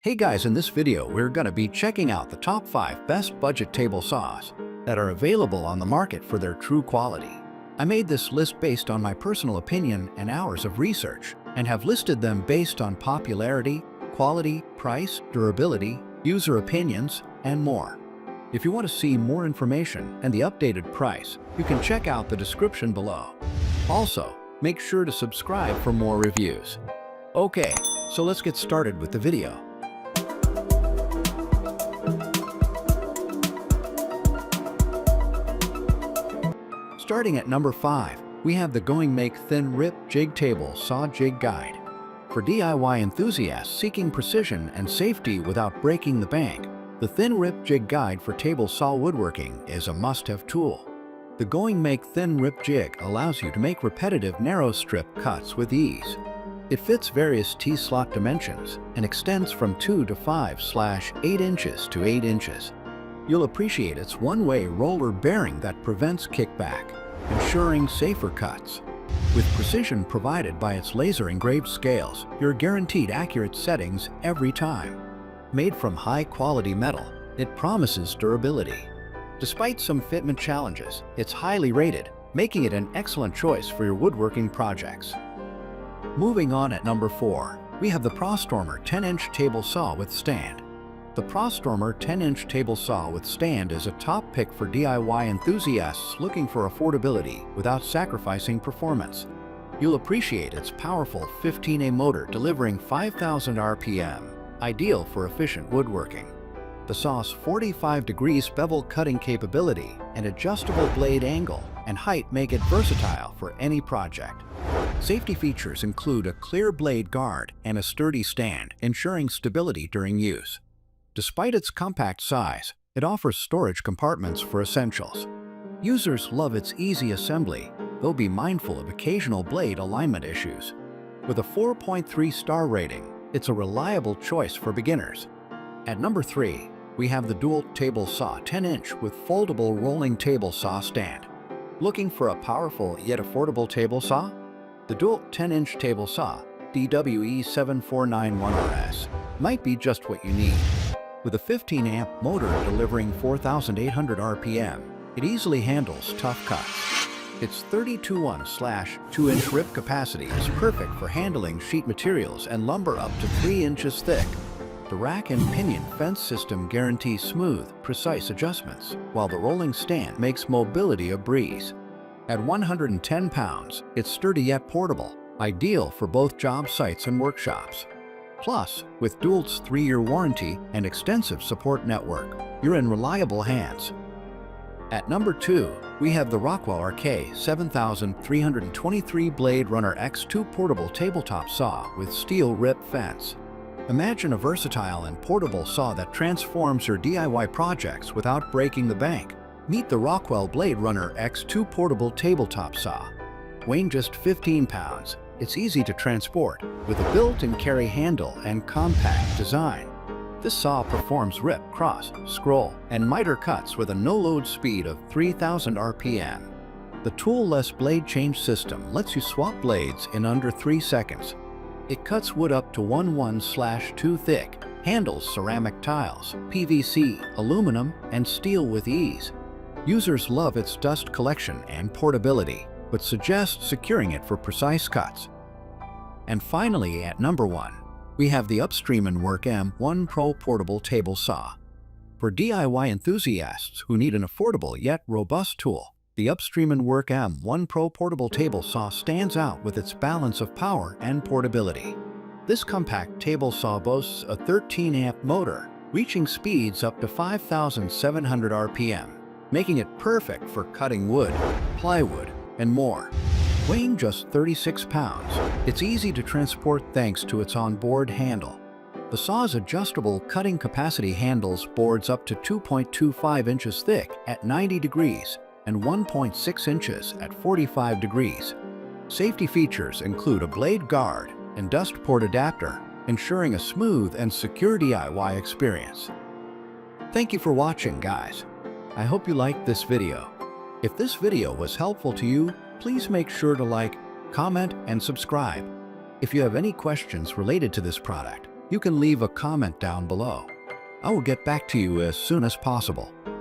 Hey guys, in this video we're going to be checking out the top 5 best budget table saws that are available on the market for their true quality. I made this list based on my personal opinion and hours of research, and have listed them based on popularity, quality, price, durability, user opinions, and more. If you want to see more information and the updated price, you can check out the description below. Also, make sure to subscribe for more reviews. Okay, so let's get started with the video. Starting at number 5, we have the GOINGMAKE Thin Rip Jig Table Saw Jig Guide. For DIY enthusiasts seeking precision and safety without breaking the bank, the Thin Rip Jig Guide for table saw woodworking is a must-have tool. The GOINGMAKE Thin Rip Jig allows you to make repetitive narrow strip cuts with ease. It fits various T-slot dimensions and extends from 2 to 5/8 inches to 8 inches. You'll appreciate its one-way roller bearing that prevents kickback, ensuring safer cuts. With precision provided by its laser-engraved scales, you're guaranteed accurate settings every time. Made from high-quality metal, it promises durability. Despite some fitment challenges, it's highly rated, making it an excellent choice for your woodworking projects. Moving on at number 4, we have the Prostormer 10-inch table saw with stand. The Prostormer 10-inch table saw with stand is a top pick for DIY enthusiasts looking for affordability without sacrificing performance. You'll appreciate its powerful 15A motor delivering 5,000 RPM, ideal for efficient woodworking. The saw's 45 degrees bevel cutting capability and adjustable blade angle and height make it versatile for any project. Safety features include a clear blade guard and a sturdy stand, ensuring stability during use. Despite its compact size, it offers storage compartments for essentials. Users love its easy assembly, though be mindful of occasional blade alignment issues. With a 4.3 star rating, it's a reliable choice for beginners. At number 3, we have the DEWALT Table Saw 10-inch with foldable rolling table saw stand. Looking for a powerful yet affordable table saw? The DEWALT 10-inch table saw, DWE7491RS, might be just what you need. With a 15-amp motor delivering 4,800 RPM, it easily handles tough cuts. Its 32/2-inch rip capacity is perfect for handling sheet materials and lumber up to 3 inches thick. The rack and pinion fence system guarantees smooth, precise adjustments, while the rolling stand makes mobility a breeze. At 110 pounds, it's sturdy yet portable, ideal for both job sites and workshops. Plus, with DEWALT's 3-year warranty and extensive support network, you're in reliable hands. At number 2, we have the Rockwell RK7323 BladeRunner X2 portable tabletop saw with steel rip fence. Imagine a versatile and portable saw that transforms your DIY projects without breaking the bank. Meet the Rockwell BladeRunner X2 portable tabletop saw. Weighing just 15 pounds, it's easy to transport, with a built-in carry handle and compact design. This saw performs rip, cross, scroll, and miter cuts with a no-load speed of 3,000 RPM. The tool-less blade change system lets you swap blades in under 3 seconds. It cuts wood up to 1/2 thick, handles ceramic tiles, PVC, aluminum, and steel with ease. Users love its dust collection and portability, but suggest securing it for precise cuts. And finally, at number 1, we have the Upstreman Work M1 Pro Portable Table Saw. For DIY enthusiasts who need an affordable yet robust tool, the Upstreman Work M1 Pro Portable Table Saw stands out with its balance of power and portability. This compact table saw boasts a 13-amp motor, reaching speeds up to 5,700 RPM, making it perfect for cutting wood, plywood, and more. Weighing just 36 pounds, it's easy to transport thanks to its onboard handle. The saw's adjustable cutting capacity handles boards up to 2.25 inches thick at 90 degrees and 1.6 inches at 45 degrees. Safety features include a blade guard and dust port adapter, ensuring a smooth and secure DIY experience. Thank you for watching, guys. I hope you liked this video. If this video was helpful to you, please make sure to like, comment, and subscribe. If you have any questions related to this product, you can leave a comment down below. I will get back to you as soon as possible.